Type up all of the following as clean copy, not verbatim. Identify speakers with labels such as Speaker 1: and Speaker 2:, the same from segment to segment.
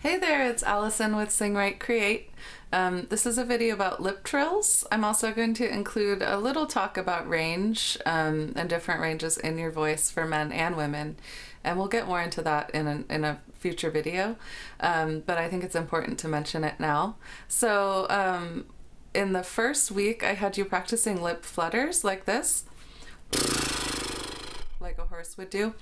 Speaker 1: Hey there, it's Allison with Sing Write Create. This is a video about lip trills. I'm also going to include a little talk about range and different ranges in your voice for men and women, and we'll get more into that in a future video, but I think it's important to mention it now. So in the first week I had you practicing lip flutters like this, like a horse would do.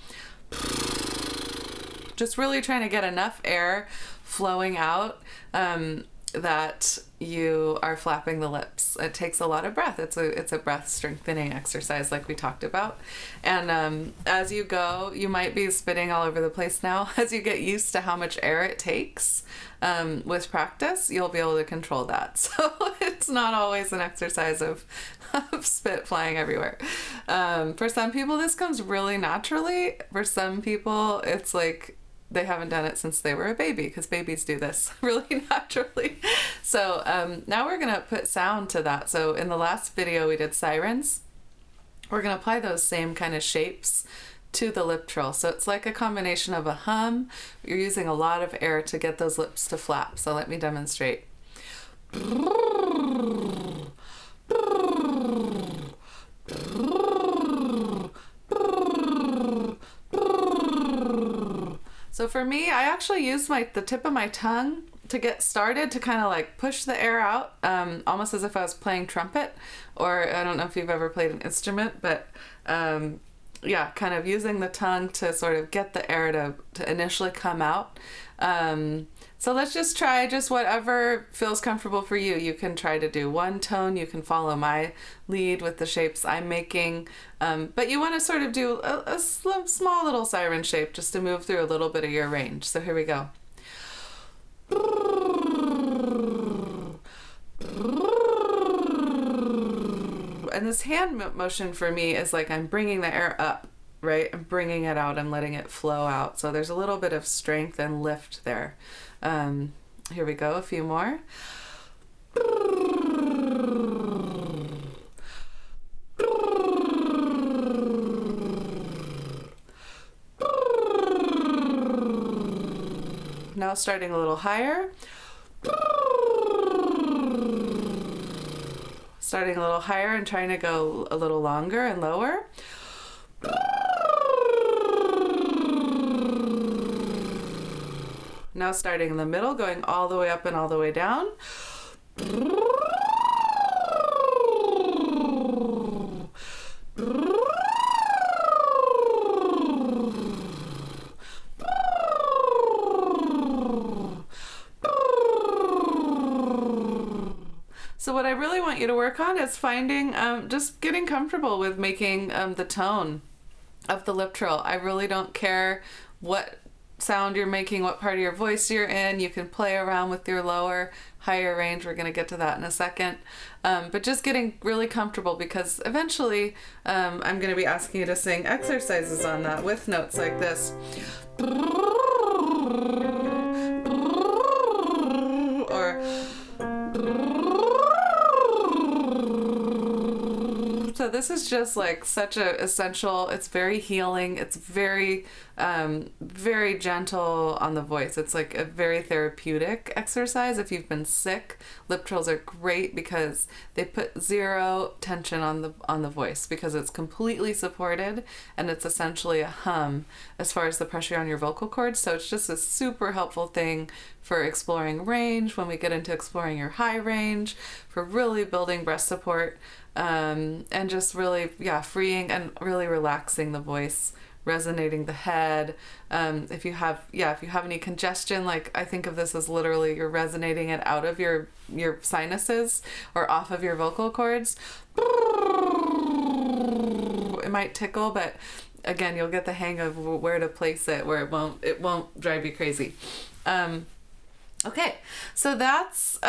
Speaker 1: Just really trying to get enough air flowing out that you are flapping the lips. It takes a lot of breath. It's a breath strengthening exercise like we talked about. And as you go, you might be spitting all over the place now. As you get used to how much air it takes with practice, you'll be able to control that. So it's not always an exercise of spit flying everywhere. For some people, this comes really naturally. For some people, it's like they haven't done it since they were a baby, because babies do this really naturally. So now we're going to put sound to that. So in the last video we did sirens. We're going to apply those same kind of shapes to the lip trill. So it's like a combination of a hum. You're using a lot of air to get those lips to flap. So let me demonstrate. So for me, I actually use the tip of my tongue to get started, to kind of like push the air out, almost as if I was playing trumpet, or I don't know if you've ever played an instrument, but yeah, kind of using the tongue to sort of get the air to initially come out. So let's just try just whatever feels comfortable for you. You can try to do one tone. You can follow my lead with the shapes I'm making. But you want to sort of do a small little siren shape just to move through a little bit of your range. So here we go. And this hand motion for me is like I'm bringing the air up, right? I'm bringing it out and letting it flow out. So there's a little bit of strength and lift there. Here we go, a few more. Now starting a little higher. Starting a little higher and trying to go a little longer and lower. Now starting in the middle, going all the way up and all the way down. So what I really want you to work on is finding, just getting comfortable with making the tone of the lip trill. I really don't care what sound you're making, what part of your voice you're in. You can play around with your lower, higher range. We're going to get to that in a second. But just getting really comfortable, because eventually I'm going to be asking you to sing exercises on that with notes like this. So this is just like such a essential, it's very healing, it's very, very gentle on the voice. It's like a very therapeutic exercise. If you've been sick, lip trills are great because they put zero tension on the voice, because it's completely supported and it's essentially a hum as far as the pressure on your vocal cords. So it's just a super helpful thing for exploring range, when we get into exploring your high range, for really building breath support, and just really, yeah, freeing and really relaxing the voice, resonating the head. If you have any congestion, like I think of this as literally you're resonating it out of your sinuses or off of your vocal cords. It might tickle, but again, you'll get the hang of where to place it, where it won't drive you crazy. Okay, so that's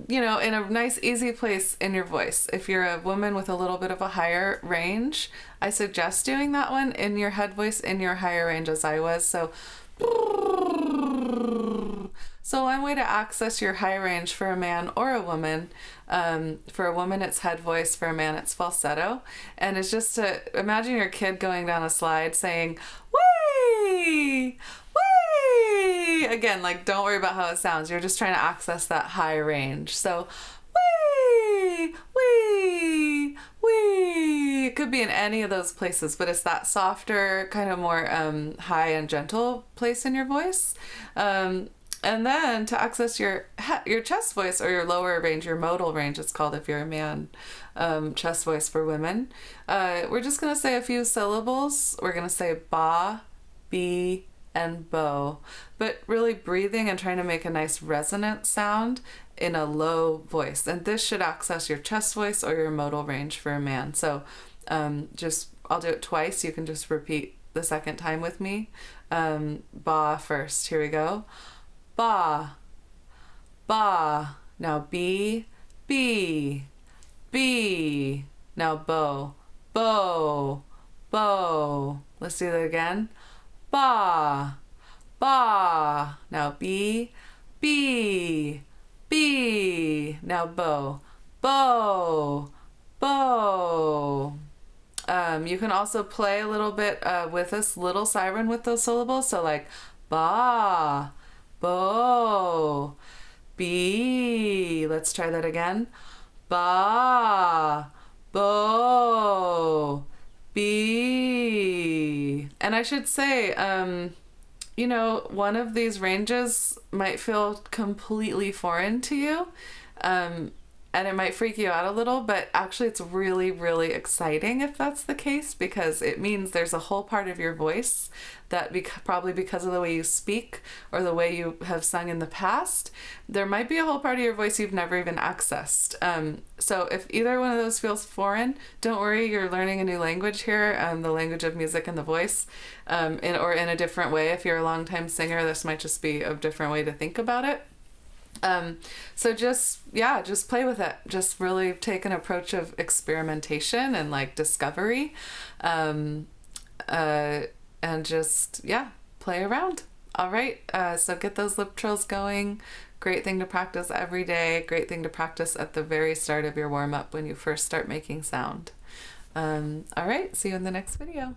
Speaker 1: you know, in a nice easy place in your voice. If you're a woman with a little bit of a higher range, I suggest doing that one in your head voice in your higher range, as I was. So one way to access your high range for a man or a woman, for a woman it's head voice, for a man it's falsetto, and it's just to imagine your kid going down a slide saying, "Whee! Whee!" Again, like, don't worry about how it sounds. You're just trying to access that high range. So, wee, wee, wee. It could be in any of those places, but it's that softer, kind of more high and gentle place in your voice. And then to access your chest voice, or your lower range, your modal range, it's called if you're a man, chest voice for women. We're just going to say a few syllables. We're going to say ba, bee, and bo, but really breathing and trying to make a nice resonant sound in a low voice. And this should access your chest voice or your modal range for a man. So I'll do it twice. You can just repeat the second time with me. Ba first. Here we go. Ba, ba. Now B, B, B. Now bo, bo, bo. Let's do that again. Ba, ba. Now B, B, B. Now bo, bo, bo. You can also play a little bit with this little siren with those syllables. So like ba, bo, bee. Let's try that again. Ba, bo, bee. And I should say, you know, one of these ranges might feel completely foreign to you. And it might freak you out a little, but actually it's really, really exciting if that's the case, because it means there's a whole part of your voice that probably because of the way you speak or the way you have sung in the past, there might be a whole part of your voice you've never even accessed. So if either one of those feels foreign, don't worry, you're learning a new language here, the language of music and the voice, or in a different way. If you're a longtime singer, this might just be a different way to think about it. So just play with it. Just really take an approach of experimentation and like discovery, and just, play around. All right. So get those lip trills going. Great thing to practice every day. Great thing to practice at the very start of your warm up when you first start making sound. All right. See you in the next video.